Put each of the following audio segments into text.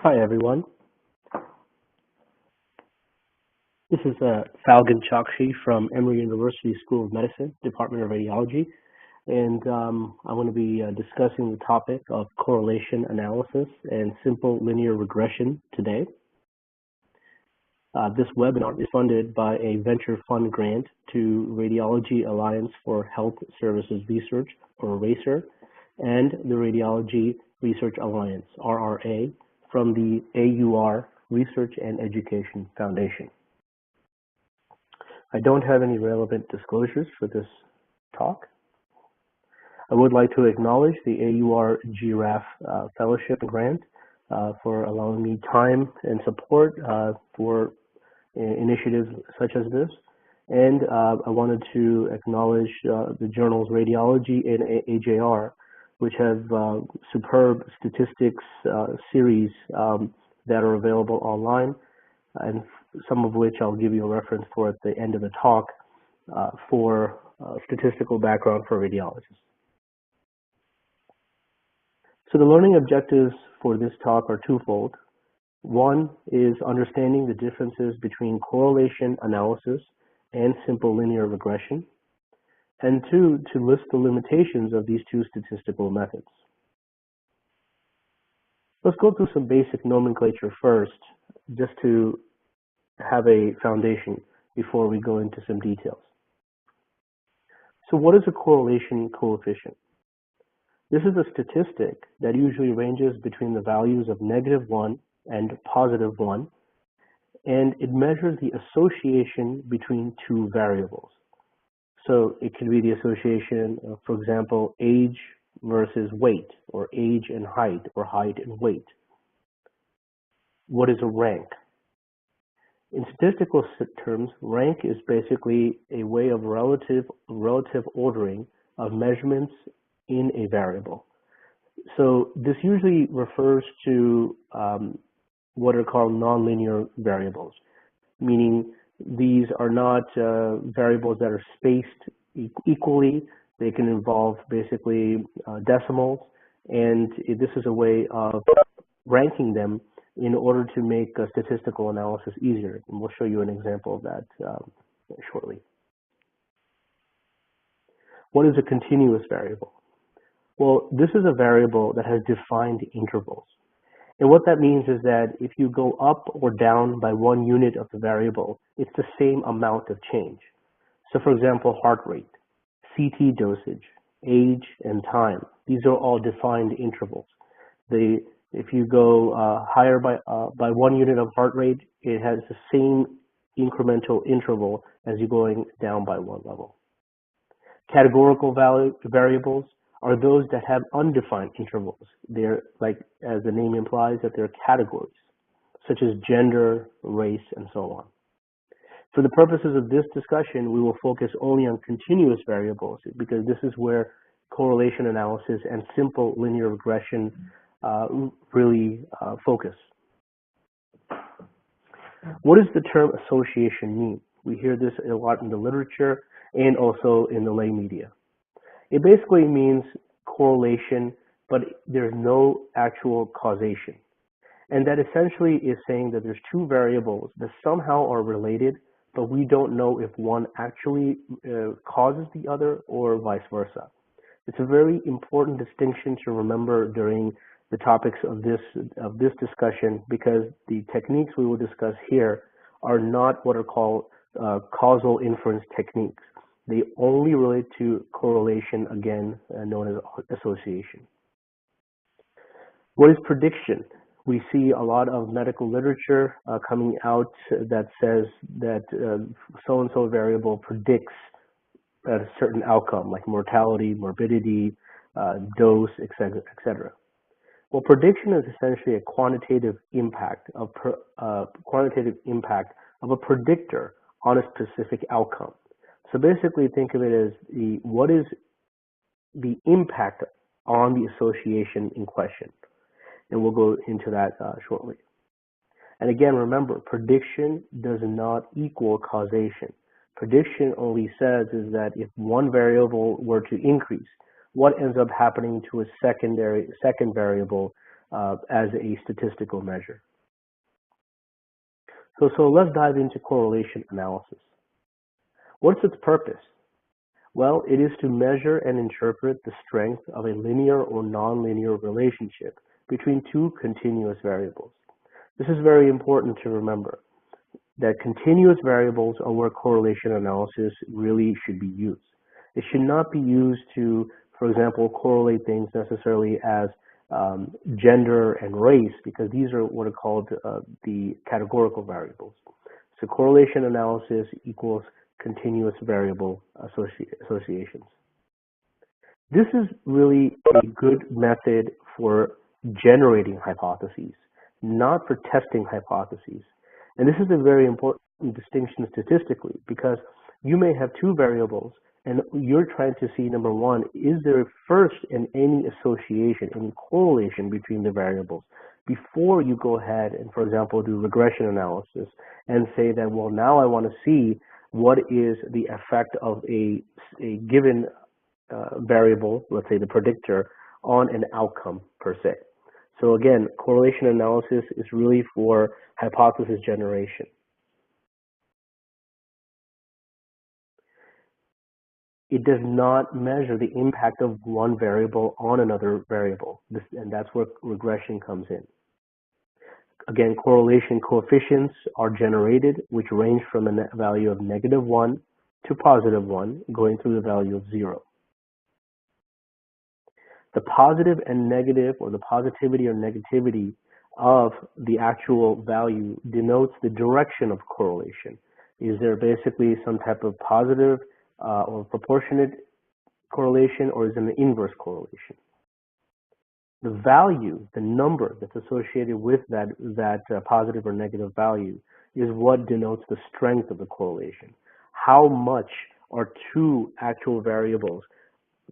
Hi, everyone. This is Falgun Chokshi from Emory University School of Medicine, Department of Radiology, and I'm going to be discussing the topic of correlation analysis and simple linear regression today. This webinar is funded by a venture fund grant to Radiology Alliance for Health Services Research, or RACER, and the Radiology Research Alliance, RRA, from the AUR Research and Education Foundation. I don't have any relevant disclosures for this talk. I would like to acknowledge the AUR GRAF Fellowship Grant for allowing me time and support for initiatives such as this. And I wanted to acknowledge the journals Radiology and AJR, which have superb statistics series that are available online, and some of which I'll give you a reference for at the end of the talk for statistical background for radiologists. So the learning objectives for this talk are twofold. One is understanding the differences between correlation analysis and simple linear regression, and two, to list the limitations of these two statistical methods. Let's go through some basic nomenclature first, just to have a foundation before we go into some details. So what is a correlation coefficient? This is a statistic that usually ranges between the values of -1 and +1, and it measures the association between two variables. So it can be the association of, for example, age versus weight, or age and height, or height and weight. What is a rank? In statistical terms, rank is basically a way of relative ordering of measurements in a variable. So this usually refers to what are called nonlinear variables, meaning these are not variables that are spaced equally. They can involve basically decimals, and this is a way of ranking them in order to make a statistical analysis easier. And we'll show you an example of that shortly. What is a continuous variable? Well, this is a variable that has defined intervals. And what that means is that if you go up or down by 1 unit of the variable, it's the same amount of change. So for example, heart rate, CT dosage, age, and time. These are all defined intervals. If you go higher by 1 unit of heart rate, it has the same incremental interval as you going down by 1 level. Categorical variables are those that have undefined intervals. They're, like as the name implies, that they're categories, such as gender, race, and so on. For the purposes of this discussion, we will focus only on continuous variables because this is where correlation analysis and simple linear regression really focus. What does the term association mean? We hear this a lot in the literature and also in the lay media. It basically means correlation, but there's no actual causation. And that essentially is saying that there's two variables that somehow are related, but we don't know if one actually causes the other or vice versa. It's a very important distinction to remember during the topics of this discussion, because the techniques we will discuss here are not what are called causal inference techniques. They only relate to correlation, again known as association. What is prediction? We see a lot of medical literature coming out that says that so-and-so variable predicts a certain outcome, like mortality, morbidity, dose, etc. Well, prediction is essentially a quantitative impact of a predictor on a specific outcome. So basically, think of it as what is the impact on the association in question, and we'll go into that shortly. And again, remember, prediction does not equal causation. Prediction only says is that if one variable were to increase, what ends up happening to a second variable as a statistical measure. So let's dive into correlation analysis. What's its purpose? Well, it is to measure and interpret the strength of a linear or nonlinear relationship between two continuous variables. This is very important to remember, that continuous variables are where correlation analysis really should be used. It should not be used to, for example, correlate things necessarily as gender and race, because these are what are called the categorical variables. So correlation analysis equals continuous variable associations. This is really a good method for generating hypotheses, not for testing hypotheses. And this is a very important distinction statistically, because you may have two variables and you're trying to see, number one, is there first any association, any correlation between the variables before you go ahead and, for example, do regression analysis and say that, well, now I want to see what is the effect of a given variable, let's say the predictor, on an outcome per se. So again, correlation analysis is really for hypothesis generation. It does not measure the impact of one variable on another variable, and that's where regression comes in. Again, correlation coefficients are generated, which range from a value of -1 to +1, going through the value of 0. The positive and negative, or the positivity or negativity of the actual value, denotes the direction of correlation. Is there basically some type of positive or proportionate correlation, or is it an inverse correlation? The value, the number that's associated with that positive or negative value, is what denotes the strength of the correlation. How much are two actual variables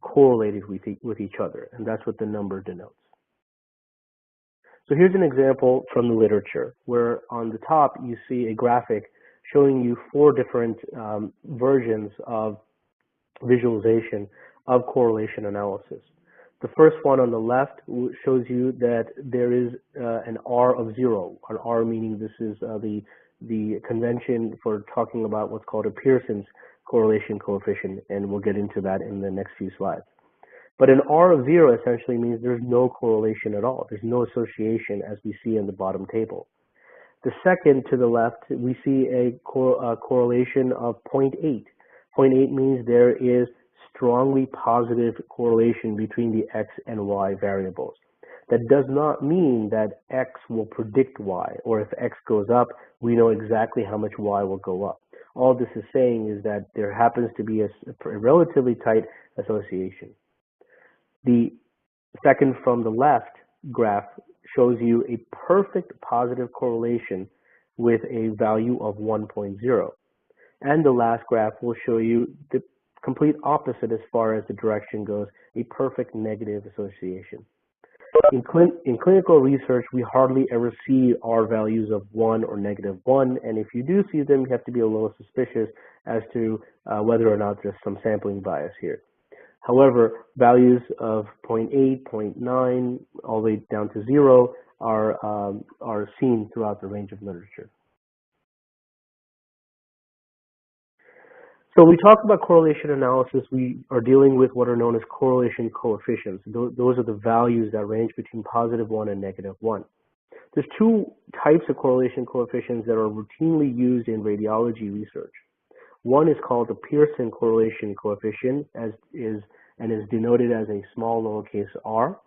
correlated with each other? And that's what the number denotes. So here's an example from the literature, where on the top you see a graphic showing you 4 different versions of visualization of correlation analysis. The first one on the left shows you that there is an R of 0, an R meaning this is the convention for talking about what's called a Pearson's correlation coefficient, and we'll get into that in the next few slides. But an R of 0 essentially means there's no correlation at all. There's no association, as we see in the bottom table. The second to the left, we see a correlation of 0.8. 0.8 means there is strongly positive correlation between the X and Y variables. That does not mean that X will predict Y, or if X goes up, we know exactly how much Y will go up. All this is saying is that there happens to be a relatively tight association. The second from the left graph shows you a perfect positive correlation with a value of 1.0. And the last graph will show you the complete opposite as far as the direction goes, a perfect negative association. In clinical research, we hardly ever see R values of 1 or -1, and if you do see them, you have to be a little suspicious as to whether or not there's some sampling bias here. However, values of 0.8, 0.9, all the way down to 0 are seen throughout the range of literature. So when we talk about correlation analysis, we are dealing with what are known as correlation coefficients. Those are the values that range between +1 and -1. There's 2 types of correlation coefficients that are routinely used in radiology research. One is called the Pearson correlation coefficient, and is denoted as a small lowercase r.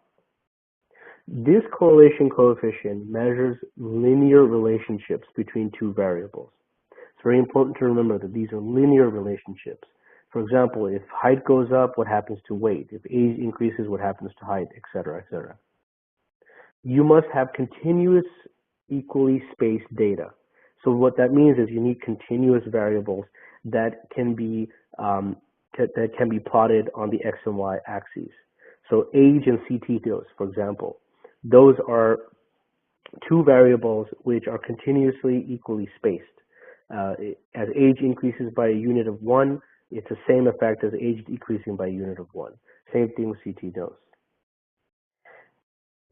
This correlation coefficient measures linear relationships between 2 variables. It's very important to remember that these are linear relationships. For example, if height goes up, what happens to weight? If age increases, what happens to height, etc., etc. You must have continuous, equally spaced data. So what that means is you need continuous variables that can be plotted on the X and Y axes. So age and CT dose, for example, those are 2 variables which are continuously equally spaced. As age increases by a unit of 1, it's the same effect as age decreasing by a unit of 1. Same thing with CT dose.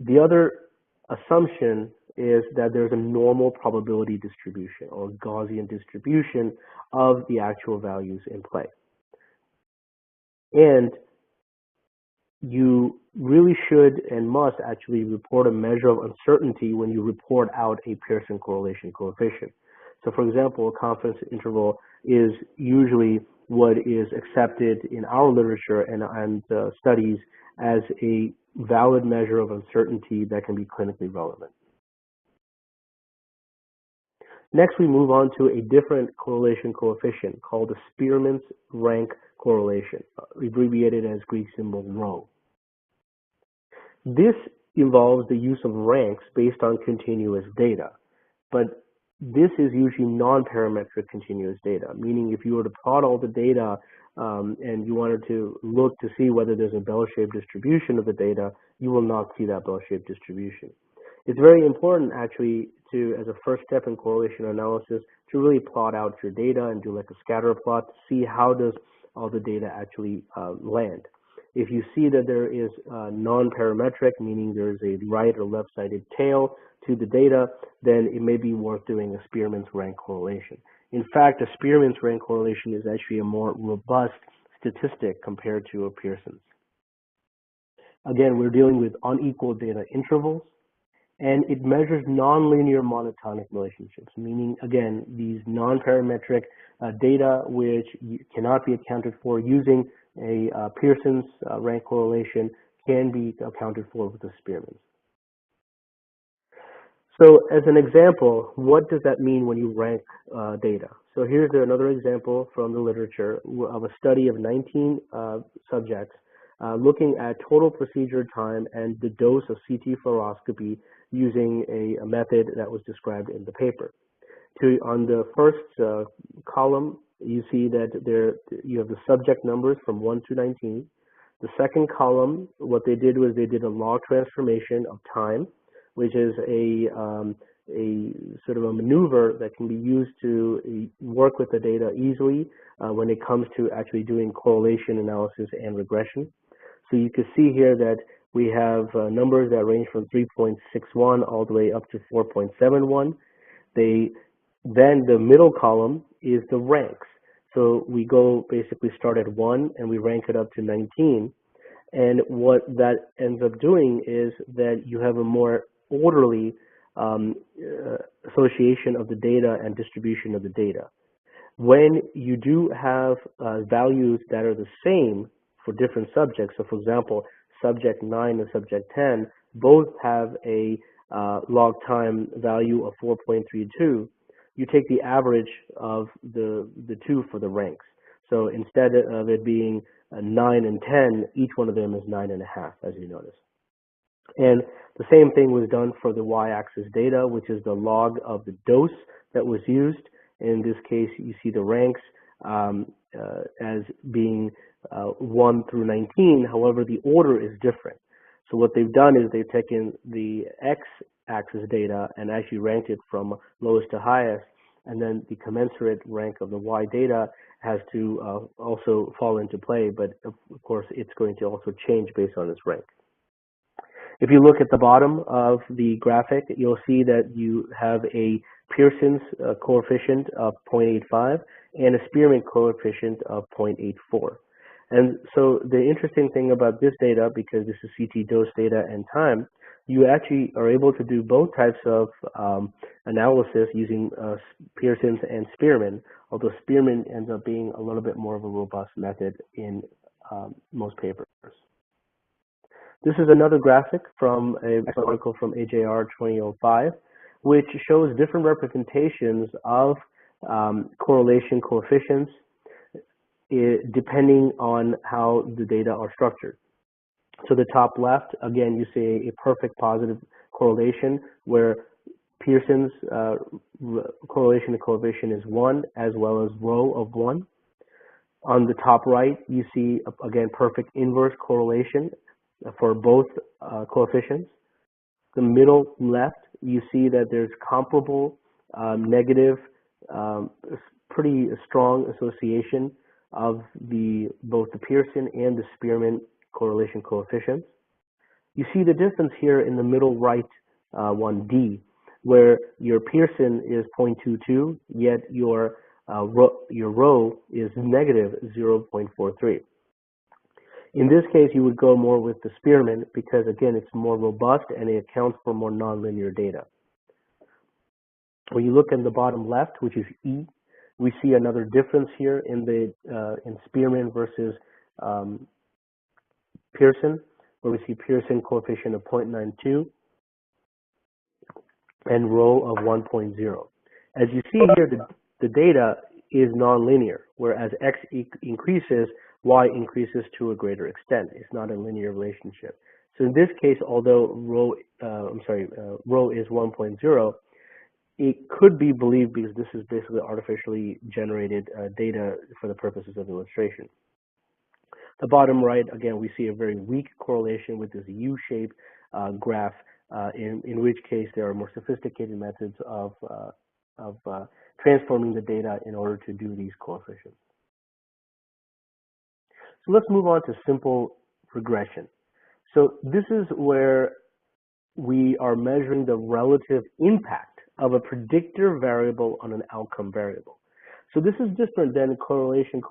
The other assumption is that there's a normal probability distribution or Gaussian distribution of the actual values in play. And you really should and must actually report a measure of uncertainty when you report out a Pearson correlation coefficient. So for example, a confidence interval is usually what is accepted in our literature and studies as a valid measure of uncertainty that can be clinically relevant. Next, we move on to a different correlation coefficient called the Spearman's rank correlation, abbreviated as Greek symbol rho. This involves the use of ranks based on continuous data, but this is usually non-parametric continuous data, meaning if you were to plot all the data and you wanted to look to see whether there's a bell-shaped distribution of the data, you will not see that bell-shaped distribution. It's very important actually to, as a first step in correlation analysis, to really plot out your data and do like a scatter plot to see how does all the data actually land. If you see that there is non-parametric, meaning there's a right or left-sided tail to the data, then it may be worth doing a Spearman's rank correlation. In fact, a Spearman's rank correlation is actually a more robust statistic compared to a Pearson's. Again, we're dealing with unequal data intervals, and it measures nonlinear monotonic relationships, meaning, again, these non-parametric data which cannot be accounted for using a Pearson's rank correlation can be accounted for with the Spearman's. So as an example, what does that mean when you rank data? So here's another example from the literature of a study of 19 subjects looking at total procedure time and the dose of CT fluoroscopy using a method that was described in the paper. On the first column, you see that you have the subject numbers from 1 to 19. The second column, what they did was they did a log transformation of time, which is a sort of a maneuver that can be used to work with the data easily when it comes to actually doing correlation analysis and regression. So you can see here that we have numbers that range from 3.61 all the way up to 4.71. Then the middle column is the ranks. So we basically start at 1 and we rank it up to 19. And what that ends up doing is that you have a more orderly association of the data and distribution of the data. When you do have values that are the same for different subjects, so for example, subject 9 and subject 10 both have a log time value of 4.32, you take the average of the two for the ranks. So instead of it being 9 and 10, each one of them is 9.5, as you notice. And the same thing was done for the y-axis data, which is the log of the dose that was used. In this case, you see the ranks as being 1 through 19. However, the order is different. So what they've done is they've taken the x-axis data and actually ranked it from lowest to highest, and then the commensurate rank of the y data has to also fall into play, but of course it's going to also change based on its rank. If you look at the bottom of the graphic, you'll see that you have a Pearson's coefficient of 0.85 and a Spearman coefficient of 0.84. And so the interesting thing about this data, because this is CT dose data and time, you actually are able to do both types of analysis using Pearson's and Spearman, although Spearman ends up being a little bit more of a robust method in most papers. This is another graphic from an article from AJR 2005, which shows different representations of correlation coefficients depending on how the data are structured. So the top left, again, you see a perfect positive correlation where Pearson's correlation coefficient is 1 as well as rho of 1. On the top right, you see, again, perfect inverse correlation for both coefficients. The middle left, you see that there's comparable negative, pretty strong association of both the Pearson and the Spearman correlation coefficients. You see the difference here in the middle right 1D, where your Pearson is 0.22, yet your rho is negative 0.43. In this case, you would go more with the Spearman because, again, it's more robust and it accounts for more nonlinear data. When you look in the bottom left, which is E, we see another difference here in the in Spearman versus Pearson, where we see Pearson coefficient of 0.92 and rho of 1.0. As you see here, the data is nonlinear, whereas X increases, Y increases to a greater extent. It's not a linear relationship. So in this case, although rho is 1.0, it could be believed because this is basically artificially generated data for the purposes of illustration. The bottom right, again, we see a very weak correlation with this U-shaped graph, in which case there are more sophisticated methods of transforming the data in order to do these coefficients. So let's move on to simple regression. So this is where we are measuring the relative impact of a predictor variable on an outcome variable. So this is different than correlation,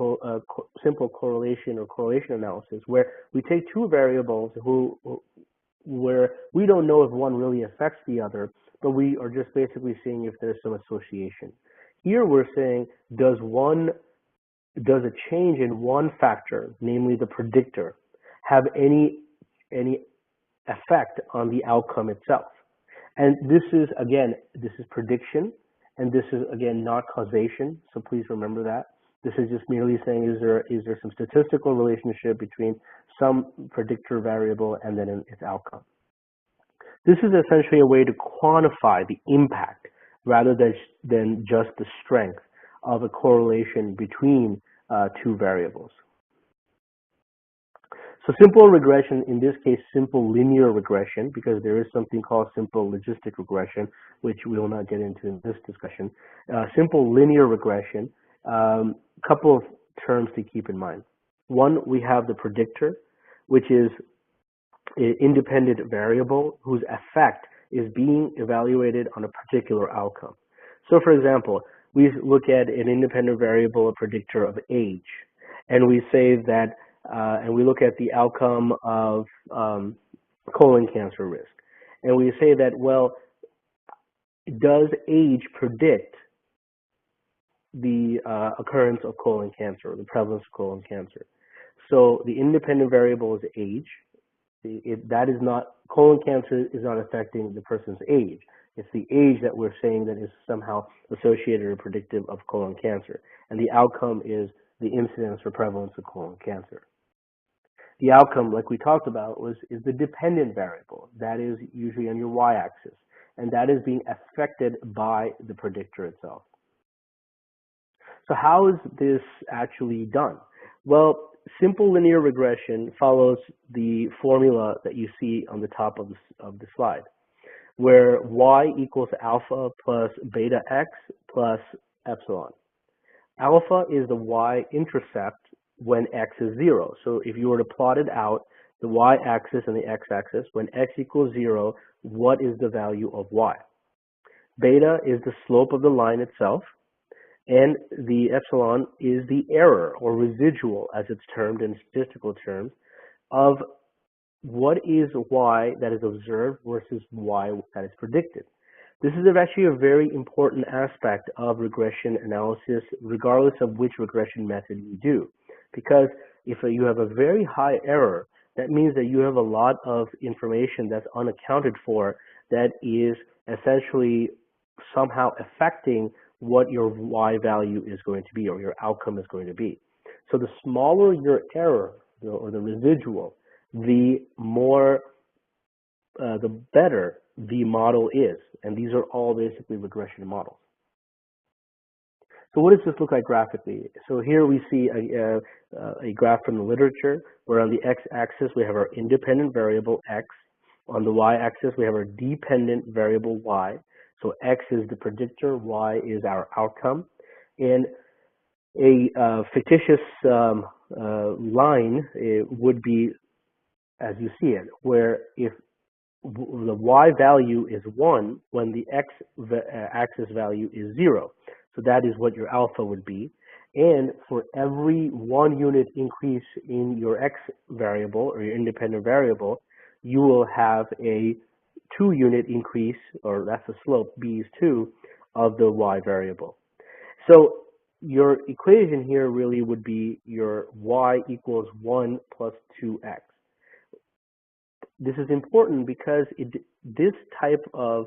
simple correlation or correlation analysis, where we take two variables where we don't know if one really affects the other, but we are just basically seeing if there's some association. Here we're saying, does a change in one factor, namely the predictor, have any effect on the outcome itself? And this is, again, this is prediction, and this is, again, not causation, so please remember that. This is just merely saying, is there some statistical relationship between some predictor variable and then its outcome? This is essentially a way to quantify the impact rather than just the strength of a correlation between two variables. So simple regression, in this case, simple linear regression, because there is something called simple logistic regression, which we will not get into in this discussion. Simple linear regression, couple of terms to keep in mind. One, we have the predictor, which is an independent variable whose effect is being evaluated on a particular outcome. So for example, we look at an independent variable, a predictor of age, and we say that and we look at the outcome of colon cancer risk. And we say that, well, does age predict the occurrence of colon cancer, or the prevalence of colon cancer? So the independent variable is age. That is not, colon cancer is not affecting the person's age. It's the age that we're saying that is somehow associated or predictive of colon cancer. And the outcome is the incidence or prevalence of colon cancer. The outcome, like we talked about, is the dependent variable. That is usually on your y-axis, and that is being affected by the predictor itself. So how is this actually done? Well, simple linear regression follows the formula that you see on the top of the slide, where y equals alpha plus beta x plus epsilon. Alpha is the y-intercept when x is 0. So if you were to plot it out, the y-axis and the x-axis, when x equals 0, what is the value of y? Beta is the slope of the line itself, and the epsilon is the error or residual, as it's termed in statistical terms, of what is y that is observed versus y that is predicted. This is actually a very important aspect of regression analysis, regardless of which regression method you do. Because if you have a very high error, that means that you have a lot of information that's unaccounted for that is essentially somehow affecting what your y value is going to be or your outcome is going to be. So the smaller your error or the residual, the better the model is. And these are all basically regression models. So what does this look like graphically? So here we see a graph from the literature where on the x-axis we have our independent variable x. On the y-axis we have our dependent variable y. So x is the predictor, y is our outcome. And a fictitious line would be, as you see it, where if the y value is 1 when the x-axis value is 0. So that is what your alpha would be. And for every 1 unit increase in your x variable or your independent variable, you will have a 2 unit increase, or that's the slope, b is 2, of the y variable. So your equation here really would be your y equals 1 plus 2x. This is important because this type of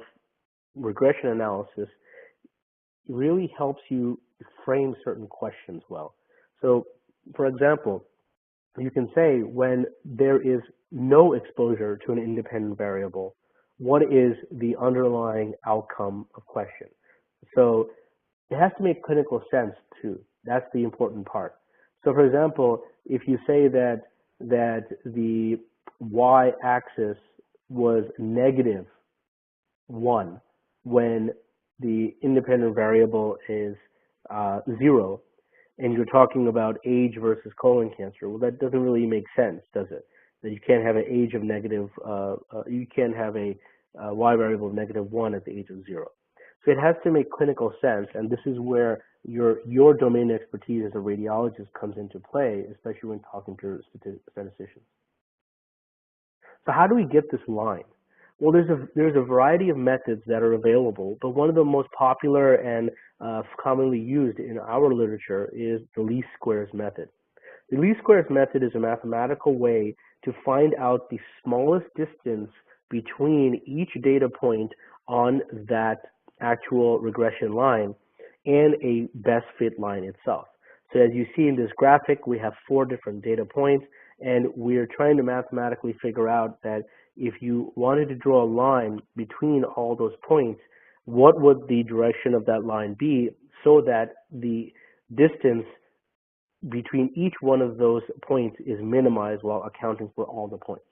regression analysis really helps you frame certain questions well. So, for example, you can say when there is no exposure to an independent variable, what is the underlying outcome of question? So it has to make clinical sense too. That's the important part. So, for example, if you say that the y-axis was -1 when the independent variable is 0, and you're talking about age versus colon cancer, well, that doesn't really make sense, does it? That you can't have an age of you can't have a y variable of -1 at the age of 0. So it has to make clinical sense, and this is where your domain expertise as a radiologist comes into play, especially when talking to statisticians. So how do we get this line? Well, there's a variety of methods that are available, but one of the most popular and commonly used in our literature is the least squares method. The least squares method is a mathematical way to find out the smallest distance between each data point on that actual regression line and a best fit line itself. So as you see in this graphic, we have 4 different data points, and we're trying to mathematically figure out that if you wanted to draw a line between all those points, what would the direction of that line be so that the distance between each one of those points is minimized while accounting for all the points.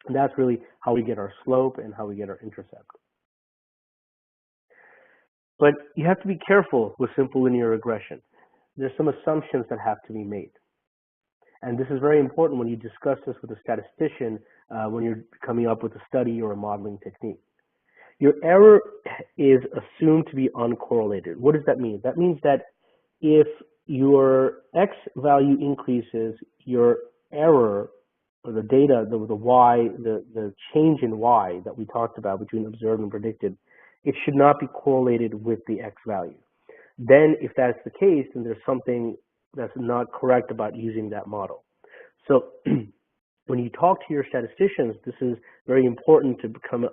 And that's really how we get our slope and how we get our intercept. But you have to be careful with simple linear regression. There's some assumptions that have to be made. And this is very important when you discuss this with a statistician when you're coming up with a study or a modeling technique. Your error is assumed to be uncorrelated. What does that mean? That means that if your x value increases, your error, or the data, the change in y that we talked about between observed and predicted, it should not be correlated with the x value. Then if that's the case, then there's something that's not correct about using that model. So when you talk to your statisticians, this is very important to become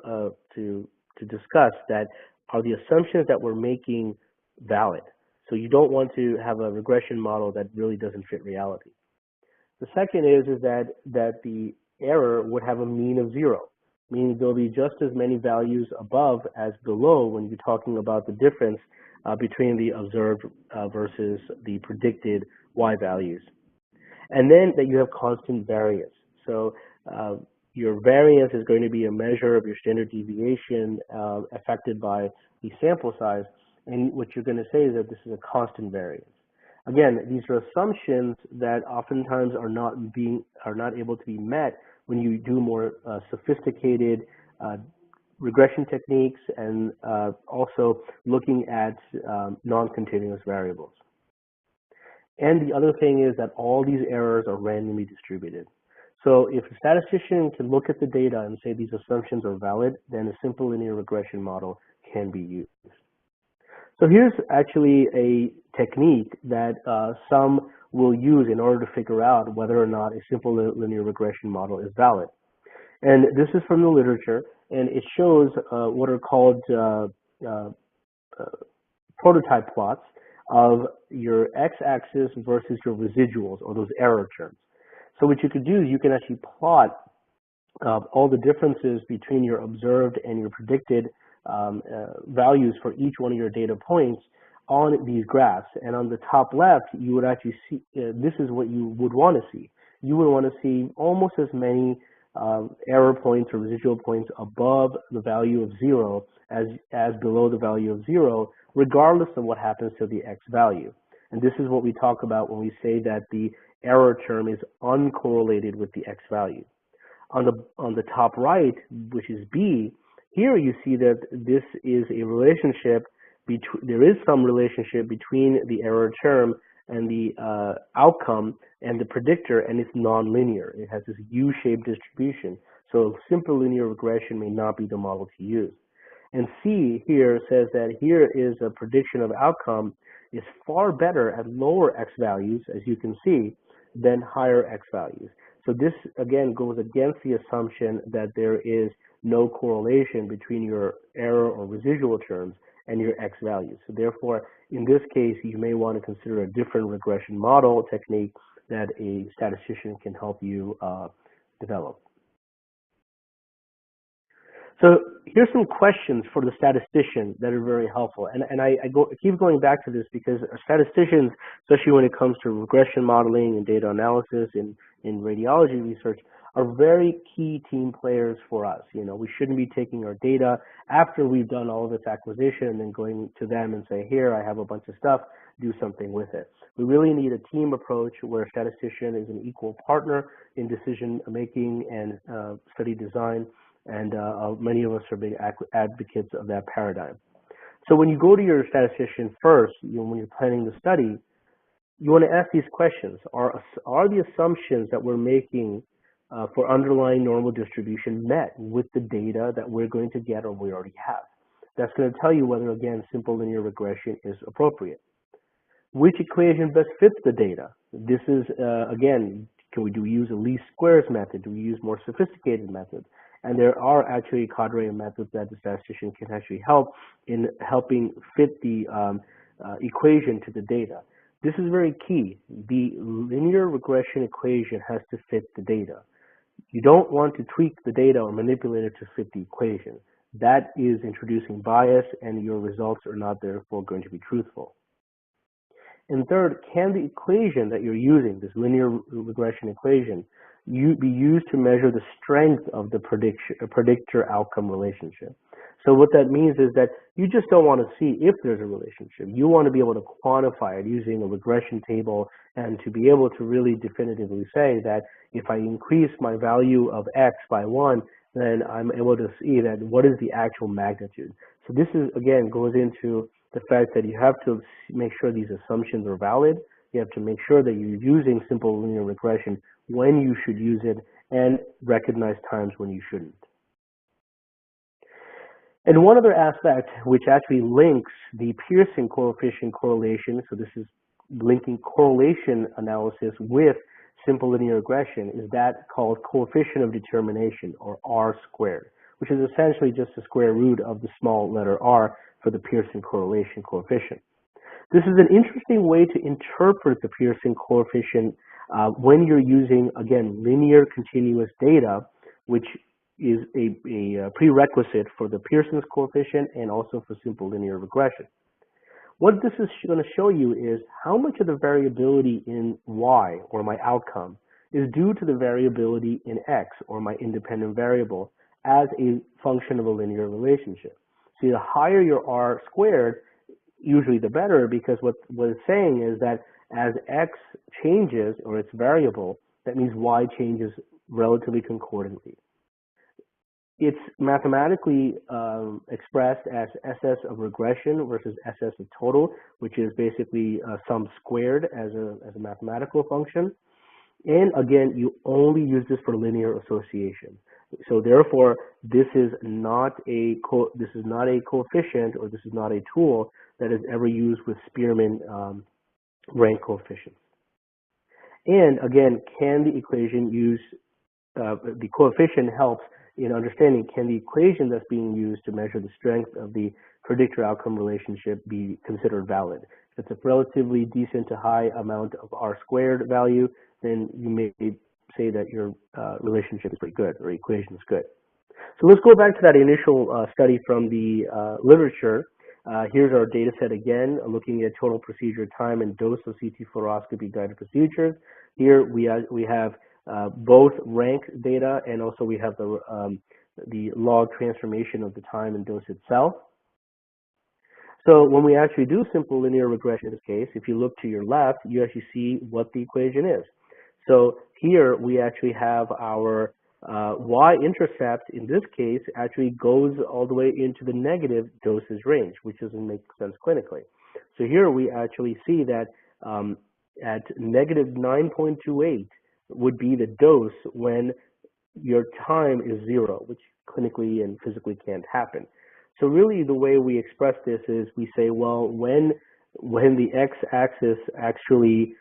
to discuss that are the assumptions that we're making valid. So you don't want to have a regression model that really doesn't fit reality. The second is that the error would have a mean of 0, meaning there'll be just as many values above as below when you're talking about the difference between the observed versus the predicted y values. And then that you have constant variance. So your variance is going to be a measure of your standard deviation affected by the sample size. And what you're going to say is that this is a constant variance. Again, these are assumptions that oftentimes are not able to be met when you do more sophisticated regression techniques and also looking at non-continuous variables. And the other thing is that all these errors are randomly distributed. So if a statistician can look at the data and say these assumptions are valid, then a simple linear regression model can be used. So here's actually a technique that some will use in order to figure out whether or not a simple linear regression model is valid. And this is from the literature, and it shows what are called prototype plots of your x-axis versus your residuals, or those error terms. So what you could do is you can actually plot all the differences between your observed and your predicted values for each one of your data points on these graphs. And on the top left, you would actually see, this is what you would want to see. You would want to see almost as many error points or residual points above the value of 0 as below the value of 0, regardless of what happens to the x value. And this is what we talk about when we say that the error term is uncorrelated with the x value. on the top right, which is B, here you see that this is a relationship between, there is some relationship between the error term and the outcome and the predictor, and it's nonlinear. It has this U-shaped distribution. So simple linear regression may not be the model to use. And C here says that here is a prediction of outcome is far better at lower X values, as you can see, than higher X values. So this, again, goes against the assumption that there is no correlation between your error or residual terms and your X values. So therefore, in this case, you may want to consider a different regression model technique that a statistician can help you develop. So here's some questions for the statistician that are very helpful. And I keep going back to this because statisticians, especially when it comes to regression modeling and data analysis in radiology research, are very key team players for us. You know, we shouldn't be taking our data after we've done all of its acquisition and then going to them and say, here, I have a bunch of stuff, do something with it. We really need a team approach where a statistician is an equal partner in decision making and study design. And many of us are big advocates of that paradigm. So when you go to your statistician first, when you're planning the study, you want to ask these questions. Are the assumptions that we're making for underlying normal distribution met with the data that we're going to get or we already have? That's going to tell you whether, again, simple linear regression is appropriate. Which equation best fits the data? This is, again, do we use a least squares method? Do we use more sophisticated methods? And there are actually cadre methods that the statistician can actually help in helping fit the equation to the data. This is very key. The linear regression equation has to fit the data. You don't want to tweak the data or manipulate it to fit the equation. That is introducing bias, and your results are not therefore going to be truthful. And third, can the equation that you're using, this linear regression equation, be used to measure the strength of the predictor-outcome relationship? So what that means is that you just don't want to see if there's a relationship. You want to be able to quantify it using a regression table and to be able to really definitively say that if I increase my value of X by 1, then I'm able to see that what is the actual magnitude. So this is, again, goes into the fact that you have to make sure these assumptions are valid. You have to make sure that you're using simple linear regression when you should use it and recognize times when you shouldn't. And one other aspect which actually links the Pearson coefficient correlation, so this is linking correlation analysis with simple linear regression, is that called coefficient of determination, or R squared, which is essentially just the square root of the small letter r for the Pearson correlation coefficient. This is an interesting way to interpret the Pearson coefficient when you're using, again, linear continuous data, which is a prerequisite for the Pearson's coefficient and also for simple linear regression. What this is going to show you is how much of the variability in Y, or my outcome, is due to the variability in X, or my independent variable, as a function of a linear relationship. So the higher your R squared, usually the better, because what it's saying is that as X changes, or it's variable, that means Y changes relatively concordantly. It's mathematically expressed as SS of regression versus SS of total, which is basically sum squared as a mathematical function. And again, you only use this for linear association. So therefore, this is not a coefficient, or this is not a tool that is ever used with Spearman rank coefficients. And again, can the equation use the coefficient helps in understanding, can the equation that's being used to measure the strength of the predictor-outcome relationship be considered valid? If it's a relatively decent to high amount of R squared value, then you may say that your relationship is pretty good, or equation is good. So let's go back to that initial study from the literature. Here's our data set again, looking at total procedure time and dose of CT fluoroscopy guided procedures. Here we have both rank data, and also we have the log transformation of the time and dose itself. So when we actually do simple linear regression in this case, if you look to your left, you actually see what the equation is. So here we actually have our Y-intercept in this case actually goes all the way into the negative dosage range, which doesn't make sense clinically. So here we actually see that at negative 9.28 would be the dose when your time is 0, which clinically and physically can't happen. So really the way we express this is we say, well, when the x-axis actually,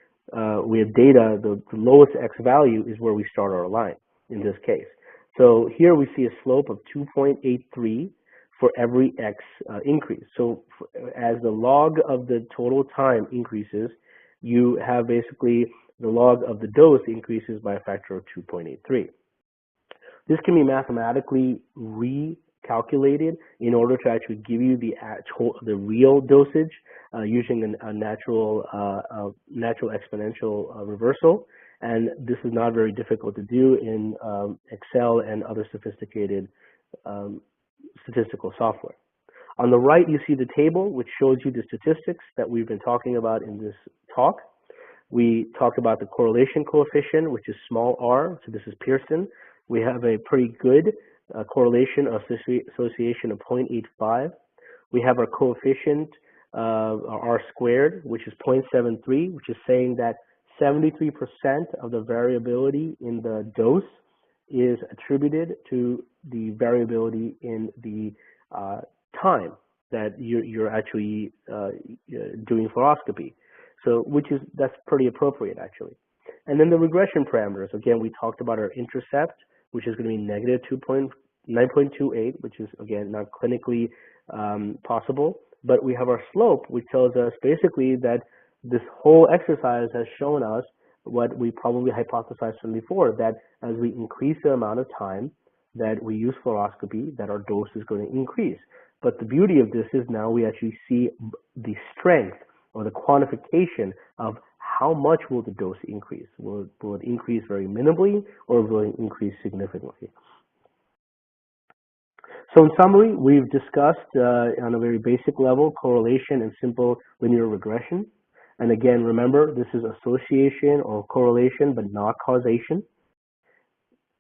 we have data, the lowest x value is where we start our line in this case. So here we see a slope of 2.83 for every x increase. So as the log of the total time increases, you have basically the log of the dose increases by a factor of 2.83. This can be mathematically recalculated in order to actually give you the real dosage using a natural exponential reversal. And this is not very difficult to do in Excel and other sophisticated statistical software. On the right, you see the table, which shows you the statistics that we've been talking about in this talk. We talked about the correlation coefficient, which is small r, so this is Pearson. We have a pretty good correlation association of 0.85. We have our coefficient, r squared, which is 0.73, which is saying that 73% of the variability in the dose is attributed to the variability in the time that you're actually doing fluoroscopy. So, that's pretty appropriate actually. And then the regression parameters. Again, we talked about our intercept, which is going to be negative 9.28, which is again not clinically possible. But we have our slope, which tells us basically that this whole exercise has shown us what we probably hypothesized from before, that as we increase the amount of time that we use fluoroscopy, that our dose is going to increase. But the beauty of this is now we actually see the strength or the quantification of how much will the dose increase. Will it increase very minimally or will it increase significantly? So in summary, we've discussed on a very basic level correlation and simple linear regression. And again, remember, this is association or correlation, but not causation.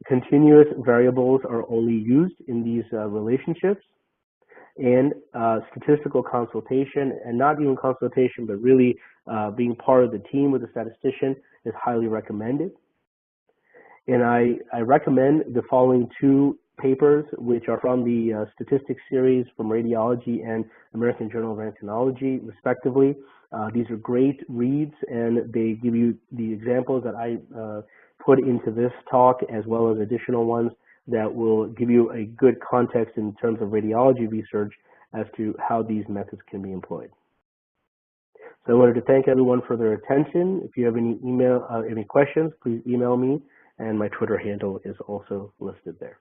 Continuous variables are only used in these relationships. And statistical consultation, and not even consultation, but really being part of the team with a statistician is highly recommended. And I recommend the following two papers, which are from the statistics series from Radiology and American Journal of Acknowledgements, respectively. These are great reads, and they give you the examples that I put into this talk, as well as additional ones that will give you a good context in terms of radiology research as to how these methods can be employed. So I wanted to thank everyone for their attention. If you have any questions, please email me, and my Twitter handle is also listed there.